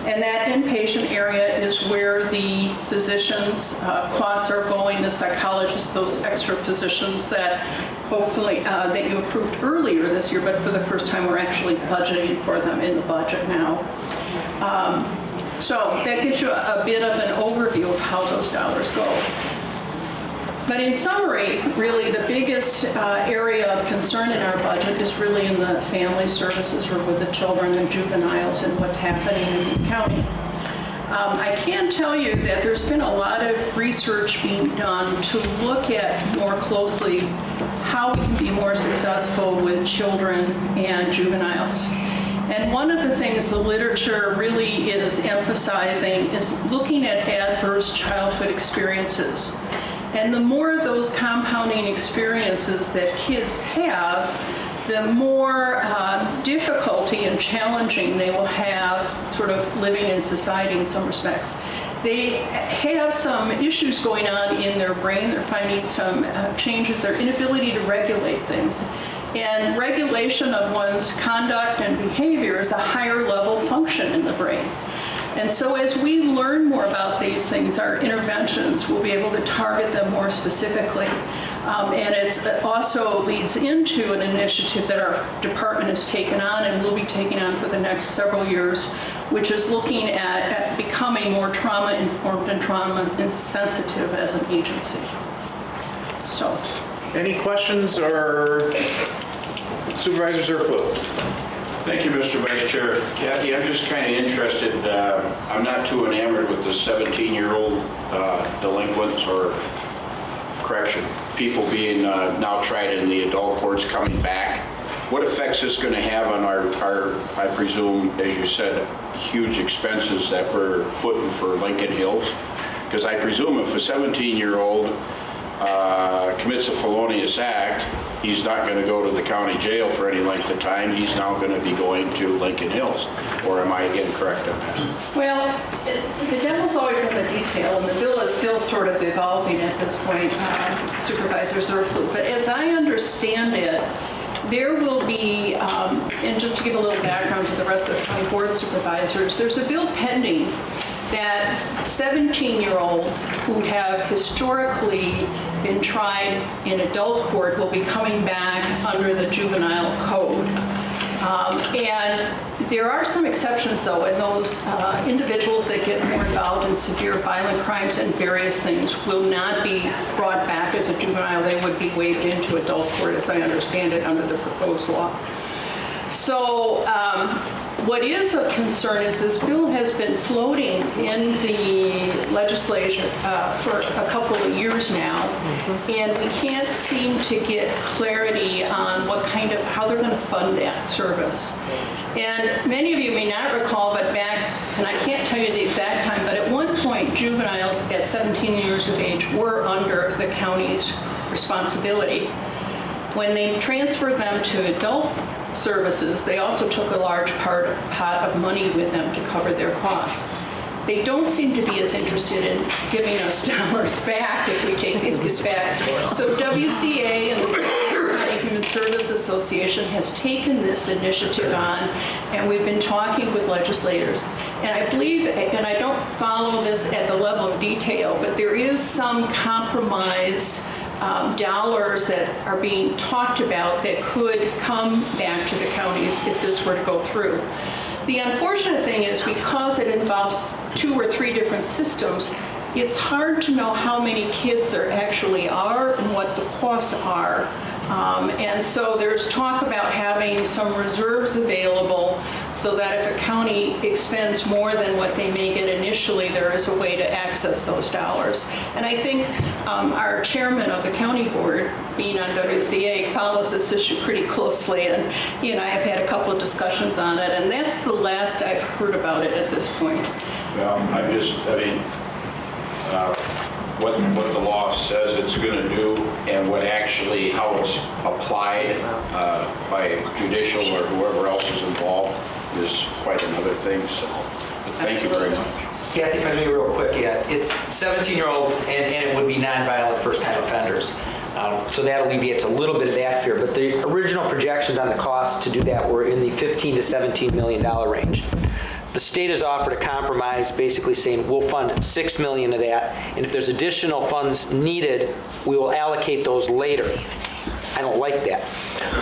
C: And that inpatient area is where the physicians' costs are going, the psychologists, those extra physicians that hopefully that you approved earlier this year, but for the first time we're actually budgeting for them in the budget now. So that gives you a bit of an overview of how those dollars go. But in summary, really the biggest area of concern in our budget is really in the family services or with the children and juveniles and what's happening in the county. I can tell you that there's been a lot of research being done to look at more closely how we can be more successful with children and juveniles. And one of the things the literature really is emphasizing is looking at adverse childhood experiences. And the more of those compounding experiences that kids have, the more difficulty and challenging they will have sort of living in society in some respects. They have some issues going on in their brain. They're finding some changes, their inability to regulate things. And regulation of one's conduct and behavior is a higher level function in the brain. And so as we learn more about these things, our interventions will be able to target them more specifically. And it also leads into an initiative that our department has taken on and will be taking on for the next several years, which is looking at becoming more trauma-informed and trauma-insensitive as an agency. So.
A: Any questions or Supervisor Zerflu?
D: Thank you, Mr. Vice Chair. Kathy, I'm just kind of interested, I'm not too enamored with the 17-year-old delinquents or correction, people being now tried in the adult courts coming back. What effects is going to have on our, I presume, as you said, huge expenses that we're footing for Lincoln Hills? Because I presume if a 17-year-old commits a felonious act, he's not going to go to the county jail for any length of time. He's now going to be going to Lincoln Hills. Or am I incorrect on that?
C: Well, the devil's always in the detail, and the bill is still sort of evolving at this point, Supervisor Zerflu. But as I understand it, there will be, and just to give a little background to the rest of the county board supervisors, there's a bill pending that 17-year-olds who have historically been tried in adult court will be coming back under the juvenile code. And there are some exceptions, though, and those individuals that get more involved in severe violent crimes and various things will not be brought back as a juvenile. They would be waived into adult court, as I understand it, under the proposed law. So what is of concern is this bill has been floating in the legislature for a couple of years now, and we can't seem to get clarity on what kind of, how they're going to fund that service. And many of you may not recall, but back, and I can't tell you the exact time, but at one point juveniles at 17 years of age were under the county's responsibility. When they transferred them to adult services, they also took a large pot of money with them to cover their costs. They don't seem to be as interested in giving us dollars back if we take these kids back. So WCA and the Human Service Association has taken this initiative on, and we've been talking with legislators. And I believe, and I don't follow this at the level of detail, but there is some compromise dollars that are being talked about that could come back to the counties if this were to go through. The unfortunate thing is because it involves 2 or 3 different systems, it's hard to know how many kids there actually are and what the costs are. And so there's talk about having some reserves available so that if a county expends more than what they may get initially, there is a way to access those dollars. And I think our chairman of the county board, being on WCA, follows this issue pretty closely, and he and I have had a couple of discussions on it, and that's the last I've heard about it at this point.
D: Well, what the law says it's going to do and what actually, how it's applied by judicial or whoever else is involved is quite another thing, so thank you very much.
E: Kathy, if I may real quick, yeah, it's 17-year-old and it would be nonviolent first-time offenders. So that alleviates a little bit of that fear, but the original projections on the cost to do that were in the $15 to $17 million range. The state has offered a compromise, basically saying we'll fund $6 million of that, and if there's additional funds needed, we will allocate those later. I don't like that.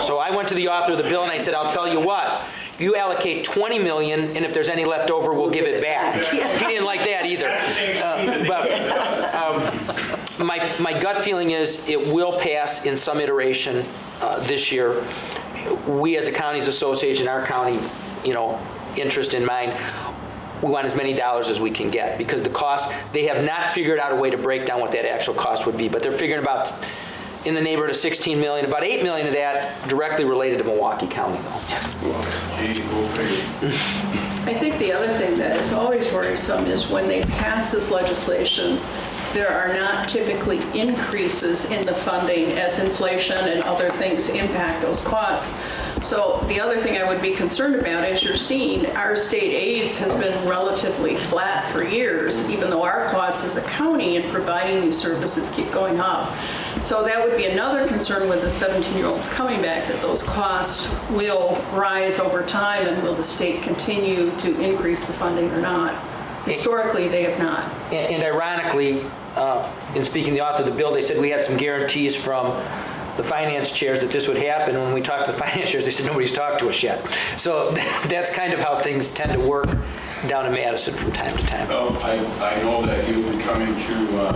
E: So I went to the author of the bill and I said, I'll tell you what, you allocate $20 million, and if there's any left over, we'll give it back. He didn't like that either. My gut feeling is it will pass in some iteration this year. We as a counties association, our county, interest in mind, we want as many dollars as we can get, because the cost, they have not figured out a way to break down what that actual cost would be, but they're figuring about in the neighborhood of $16 million, about $8 million of that directly related to Milwaukee County though.
C: I think the other thing that is always worrisome is when they pass this legislation, there are not typically increases in the funding as inflation and other things impact those costs. So the other thing I would be concerned about, as you're seeing, our state aids has been relatively flat for years, even though our costs as a county in providing these services keep going up. So that would be another concern with the 17-year-olds coming back, that those costs will rise over time, and will the state continue to increase the funding or not? Historically, they have not.
E: And ironically, in speaking to the author of the bill, they said we had some guarantees from the finance chairs that this would happen. And when we talked to the finance chairs, they said nobody's talked to us yet. So that's kind of how things tend to work down in Madison from time to time.
D: Well, I know that you've been coming to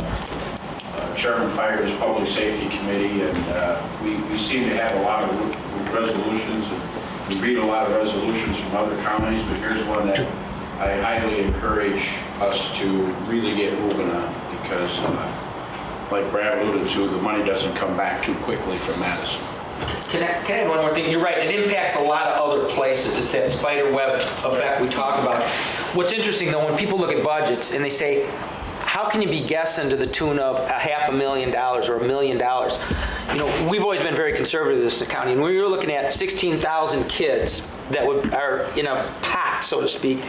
D: Chairman Fire's Public Safety Committee, and we seem to have a lot of resolutions, and we read a lot of resolutions from other counties, but here's one that I highly encourage us to really get moving on, because like Brad alluded to, the money doesn't come back too quickly from Madison.
E: Can I add one more thing? You're right, it impacts a lot of other places. It's that spider web effect we talk about. What's interesting though, when people look at budgets and they say, how can you be guessing to the tune of $500,000 or $1 million? We've always been very conservative in this county, and we were looking at 16,000 kids that are in a pot, so to speak,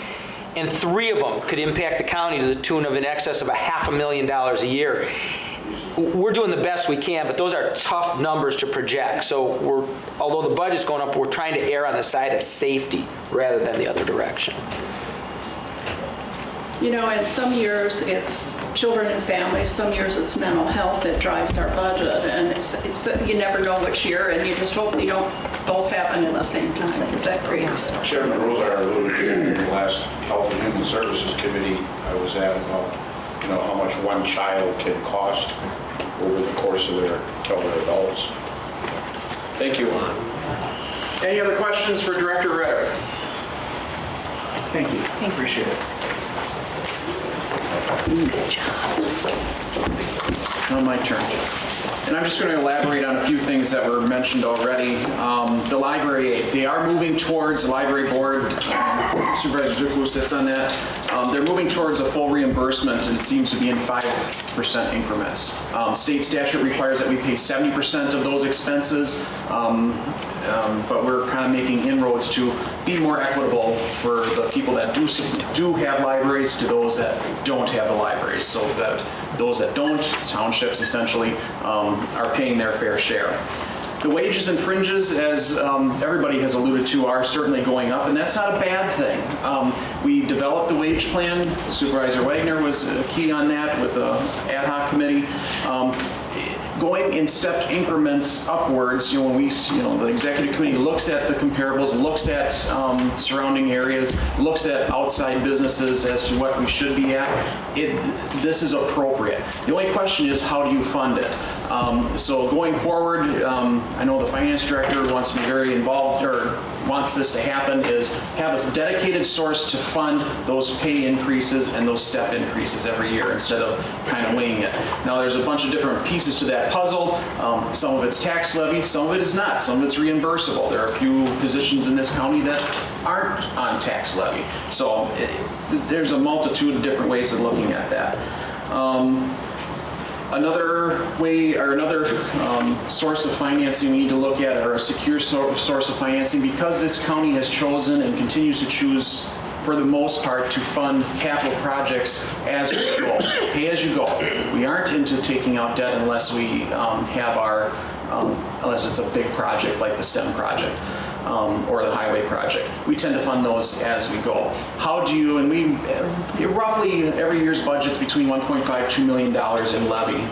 E: and 3 of them could impact the county to the tune of in excess of $500,000 a year. We're doing the best we can, but those are tough numbers to project. So although the budget's going up, we're trying to err on the side of safety rather than the other direction.
C: In some years it's children and families, some years it's mental health that drives our budget, and you never know which year, and you just hope they don't both happen at the same time, because that creates.
D: Chairman Roetter alluded to in the last Health and Human Services Committee I was at about how much one child can cost over the course of their till they're adults. Thank you.
A: Any other questions for Director Roetter?
B: Thank you.
A: Appreciate it. Now my turn. And I'm just going to elaborate on a few things that were mentioned already. The library aid, they are moving towards, the library board, Supervisor Zucco sits on that, they're moving towards a full reimbursement, and it seems to be in 5% increments. State statute requires that we pay 70% of those expenses, but we're kind of making inroads to be more equitable for the people that do have libraries to those that don't have the libraries, so that those that don't, townships essentially, are paying their fair share. The wages and fringes, as everybody has alluded to, are certainly going up, and that's not a bad thing. We developed the wage plan. Supervisor Wagner was key on that with the ad hoc committee. Going in stepped increments upwards, when the executive committee looks at the comparables, looks at surrounding areas, looks at outside businesses as to what we should be at, this is appropriate. The only question is, how do you fund it? So going forward, I know the finance director wants to be very involved, or wants this to happen, is have a dedicated source to fund those pay increases and those step increases every year instead of kind of winging it. Now there's a bunch of different pieces to that puzzle. Some of it's tax levy, some of it is not. Some of it's reimbursable. There are a few positions in this county that aren't on tax levy. So there's a multitude of different ways of looking at that. Another way, or another source of financing we need to look at, or a secure source of financing, because this county has chosen and continues to choose, for the most part, to fund capital projects as we go, pay as you go. We aren't into taking out debt unless we have unless it's a big project like the STEM project. or the highway project. We tend to fund those as we go. How do you, and we, roughly every year's budget's between $1.5, $2 million in levy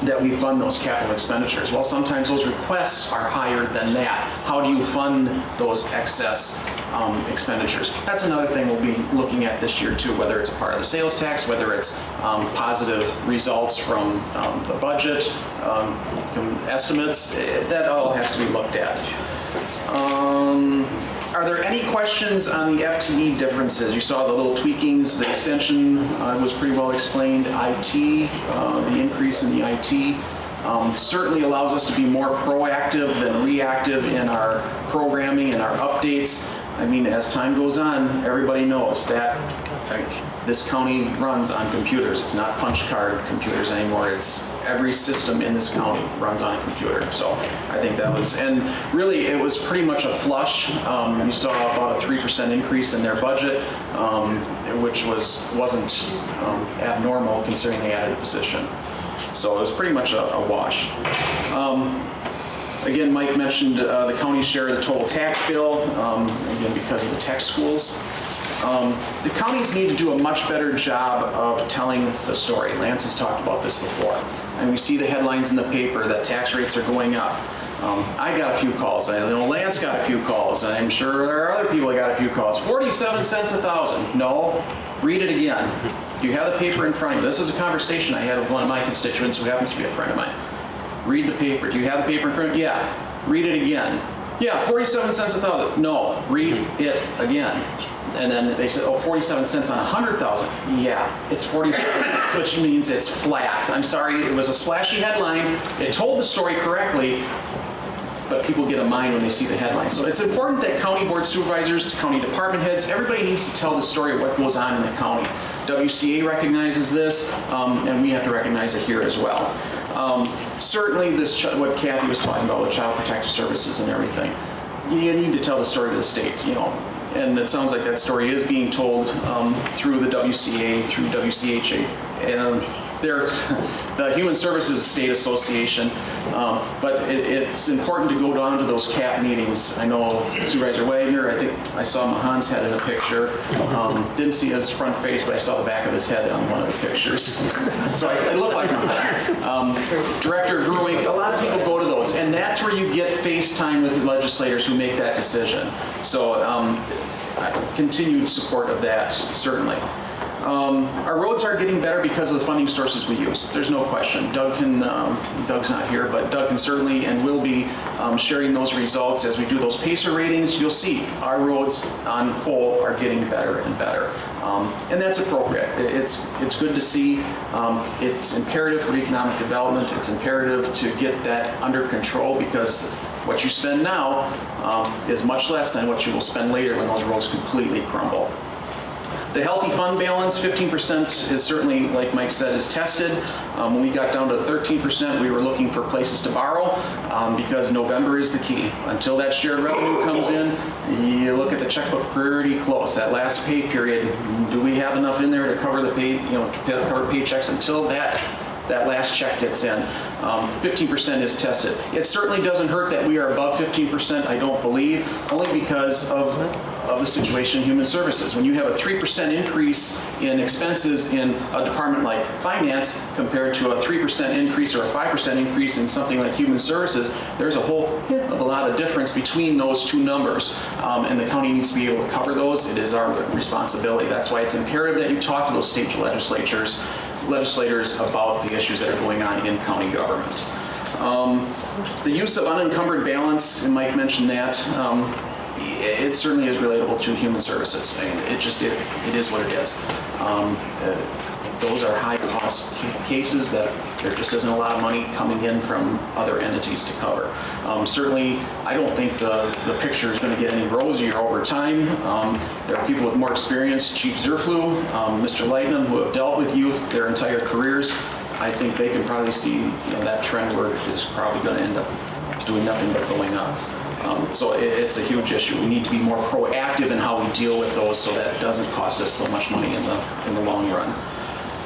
A: that we fund those capital expenditures. Well, sometimes those requests are higher than that. How do you fund those excess expenditures? That's another thing we'll be looking at this year too, whether it's a part of the sales tax, whether it's positive results from the budget, estimates, that all has to be looked at. Are there any questions on the FTE differences? You saw the little tweakings, the extension was pretty well explained. IT, the increase in the IT certainly allows us to be more proactive than reactive in our programming and our updates. I mean, as time goes on, everybody knows that this county runs on computers. It's not punch card computers anymore. It's every system in this county runs on a computer. So I think that was, and really it was pretty much a flush. You saw about a 3% increase in their budget, which wasn't abnormal considering they added a position. So it was pretty much a wash. Again, Mike mentioned the county's share of the total tax bill, again, because of the tech schools. The counties need to do a much better job of telling the story. Lance has talked about this before. And we see the headlines in the paper that tax rates are going up. I got a few calls. I know Lance got a few calls. And I'm sure there are other people that got a few calls. 47 cents a thousand. No, read it again. You have the paper in front of you. This is a conversation I had with one of my constituents who happens to be a friend of mine. Read the paper. Do you have the paper in front of you? Yeah. Read it again. Yeah, 47 cents a thousand. No, read it again. And then they said, oh, 47 cents on 100,000. Yeah, it's 47 cents, which means it's flat. I'm sorry, it was a splashy headline. It told the story correctly, but people get a mind when they see the headline. So it's important that county board supervisors, county department heads, everybody needs to tell the story of what goes on in the county. WCA recognizes this, and we have to recognize it here as well. Certainly this, what Kathy was talking about with Child Protective Services and everything, you need to tell the story to the state, you know. And it sounds like that story is being told through the WCA, through WCHA, and the Human Services State Association. But it's important to go down to those CAP meetings. I know Supervisor Wagner, I think I saw Mahan's head in a picture. Didn't see his front face, but I saw the back of his head on one of the pictures. So I look like Mahan. Director Gruing, a lot of people go to those, and that's where you get FaceTime with legislators who make that decision. So continued support of that, certainly. Our roads are getting better because of the funding sources we use. There's no question. Doug's not here, but Doug can certainly and will be sharing those results as we do those PACER ratings. You'll see our roads on whole are getting better and better. And that's appropriate. It's good to see. It's imperative for economic development. It's imperative to get that under control because what you spend now is much less than what you will spend later when those roads completely crumble. The healthy fund balance, 15% is certainly, like Mike said, is tested. When we got down to 13%, we were looking for places to borrow because November is the key. Until that shared revenue comes in, you look at the checkbook pretty close. That last pay period, do we have enough in there to cover the pay, to cover paychecks until that last check gets in? 15% is tested. It certainly doesn't hurt that we are above 15%, I don't believe, only because of the situation in human services. When you have a 3% increase in expenses in a department like finance compared to a 3% increase or a 5% increase in something like human services, there's a lot of difference between those two numbers. And the county needs to be able to cover those. It is our responsibility. That's why it's imperative that you talk to those state legislators about the issues that are going on in county government. The use of unencumbered balance, and Mike mentioned that, it certainly is relatable to human services. I mean, it is what it is. Those are high cost cases that there just isn't a lot of money coming in from other entities to cover. Certainly, I don't think the picture is going to get any rosier over time. There are people with more experience, Chief Zerflu, Mr. Leitnam, who have dealt with youth their entire careers. I think they can probably see that trend where is probably going to end up doing nothing but going up. So it's a huge issue. We need to be more proactive in how we deal with those so that it doesn't cost us so much money in the long run.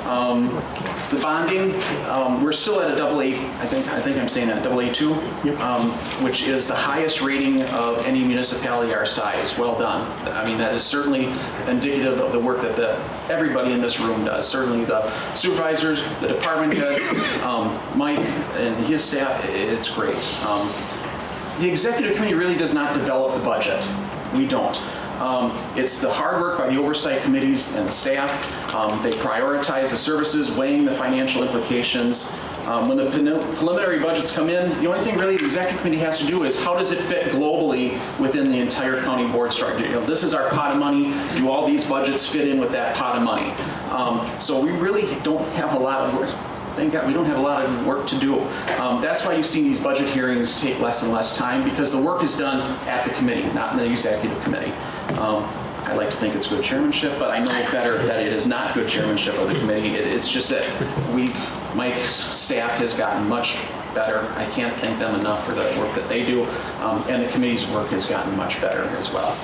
A: The bonding, we're still at a AA, I think I'm saying that, AA2, which is the highest rating of any municipality our size. Well done. I mean, that is certainly indicative of the work that everybody in this room does. Certainly the supervisors, the department heads, Mike and his staff, it's great. The executive committee really does not develop the budget. We don't. It's the hard work by the oversight committees and the staff. They prioritize the services, weighing the financial implications. When the preliminary budgets come in, the only thing really the executive committee has to do is how does it fit globally within the entire county board structure? You know, this is our pot of money. Do all these budgets fit in with that pot of money? So we really don't have a lot of work. Thank God we don't have a lot of work to do. That's why you see these budget hearings take less and less time, because the work is done at the committee, not in the executive committee. I like to think it's good chairmanship, but I know better that it is not good chairmanship of the committee. It's just that Mike's staff has gotten much better. I can't thank them enough for the work that they do, and the committee's work has gotten much better as well.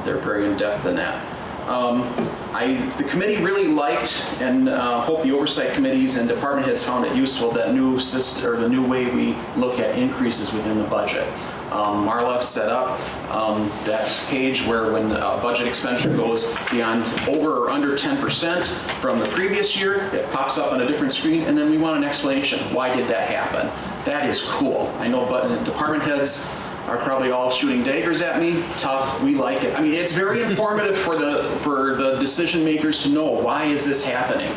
A: They're very in-depth in that. The committee really liked and hope the oversight committees and department heads found it useful, that new system, or the new way we look at increases within the budget. Marla set up that page where when a budget expenditure goes beyond over or under 10% from the previous year, it pops up on a different screen, and then we want an explanation. Why did that happen? That is cool. I know department heads are probably all shooting daggers at me. Tough, we like it. I mean, it's very informative for the decision makers to know, why is this happening?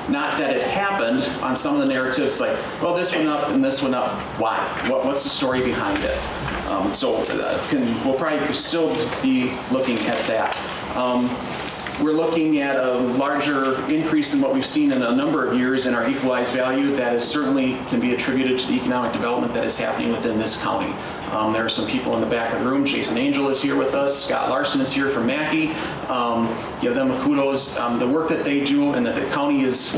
A: Not that it happened on some of the narratives, like, well, this went up and this went up. Why? What's the story behind it? We'll probably still be looking at that. We're looking at a larger increase than what we've seen in a number of years in our equalized value. That is certainly can be attributed to the economic development that is happening within this county. There are some people in the back of the room. Jason Angel is here with us. Scott Larson is here from Mackey. Give them a kudos. The work that they do and that the county is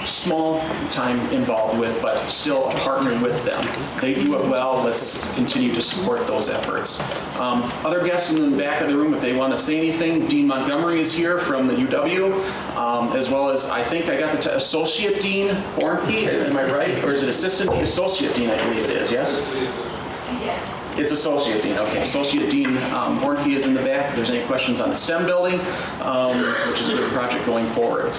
A: small time involved with, but still a partner with them. They do it well. Let's continue to support those efforts. Other guests in the back of the room, if they want to say anything, Dean Montgomery is here from the UW, as well as, I think I got the Associate Dean Bornke, am I right? Or is it Assistant Dean? Associate Dean, I believe it is, yes? It's Associate Dean, okay. Associate Dean Bornke is in the back. If there's any questions on the STEM building, which is a good project going forward.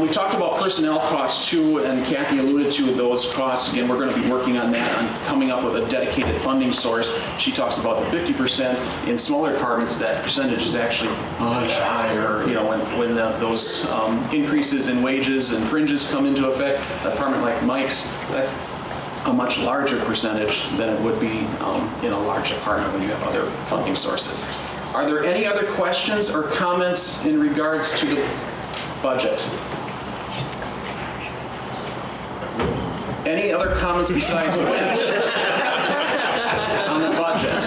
A: We talked about personnel costs too, and Kathy alluded to those costs. Again, we're going to be working on that, on coming up with a dedicated funding source. She talks about the 50%. In smaller departments, that percentage is actually much higher. You know, when those increases in wages and fringes come into effect, a department like Mike's, that's a much larger percentage than it would be in a large department when you have other funding sources. Are there any other questions or comments in regards to the budget? Any other comments besides Winch on the budget?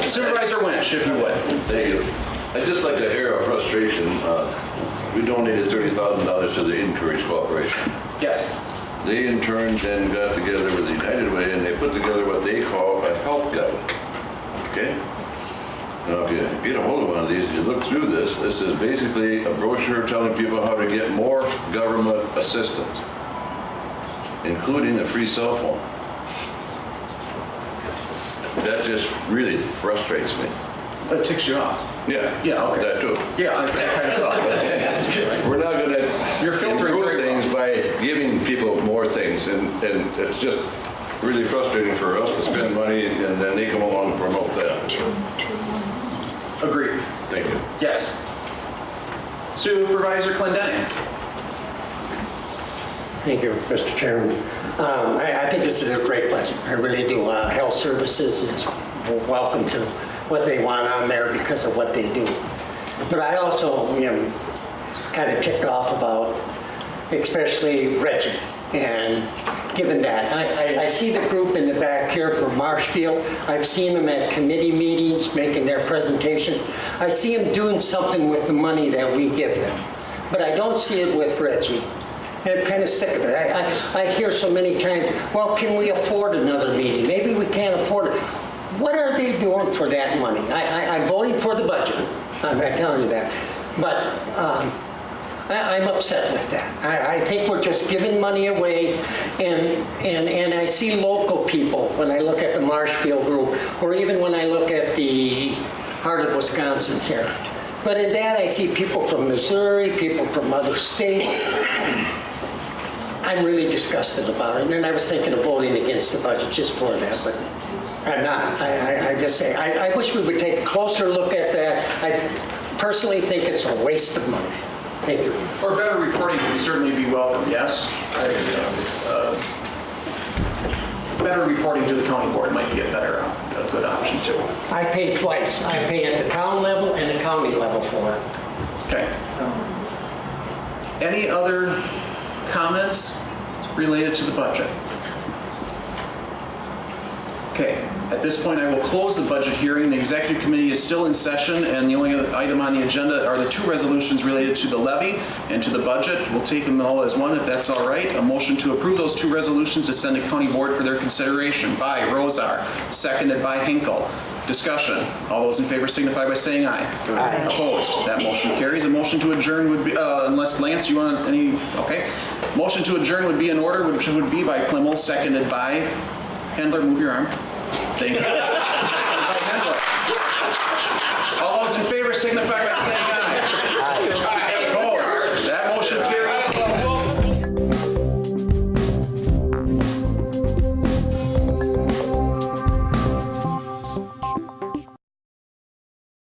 A: Supervisor Winch, if you would.
F: Thank you. I'd just like to air our frustration. We donated $30,000 to the Encourage Cooperation.
A: Yes.
F: They in turn then got together with the United Way and they put together what they call a help guide. Okay? Now, if you get a hold of one of these, you look through this, this is basically a brochure telling people how to get more government assistance, including a free cell phone. That just really frustrates me.
A: It ticks you off.
F: Yeah.
A: Yeah, okay.
F: That too.
A: Yeah, I kind of thought.
F: We're not going
A: You're
F: to
A: filtering
F: improve
A: very
F: things by giving people more things, and it's just really frustrating for us to spend money and then they come along and promote that.
A: Agreed.
F: Thank you.
A: Yes. Supervisor Clendenning.
G: Thank you, Mr. Chairman. I think this is a great budget. I really do. Health services is welcome to what they want on there because of what they do. But I also am kind of ticked off about, especially Reggie. And given that, I see the group in the back here from Marshfield. I've seen them at committee meetings making their presentations. I see them doing something with the money that we give them. But I don't see it with Reggie. And I'm kind of sick of it. I hear so many times, well, can we afford another meeting? Maybe we can't afford it. What are they doing for that money? I'm voting for the budget. I'm not telling you that. But I'm upset with that. I think we're just giving money away, and I see local people when I look at the Marshfield group, or even when I look at the Heart of Wisconsin here. But in that, I see people from Missouri, people from other states. I'm really disgusted about it, and I was thinking of voting against the budget just for that, but I'm not. I just say, I wish we would take a closer look at that. I personally think it's a waste of money. Thank you.
A: Or better reporting would certainly be welcome, yes? Better reporting to the county board might be a good option too.
G: I pay twice. I pay at the town level and the county level for it.
A: Okay. Any other comments related to the budget? Okay, at this point, I will close the budget hearing. The executive committee is still in session, and the only other item on the agenda are the two resolutions related to the levy and to the budget. We'll take them all as one, if that's all right. A motion to approve those two resolutions to send to county board for their consideration by Rozar, seconded by Hinkle. Discussion. All those in favor signify by saying aye. Aye. Opposed? That motion carries. A motion to adjourn would be, unless Lance, you want any, okay. Motion to adjourn would be in order, which would be by Plimmel, seconded by Handler. Move your arm. Thank you. All those in favor signify by saying aye.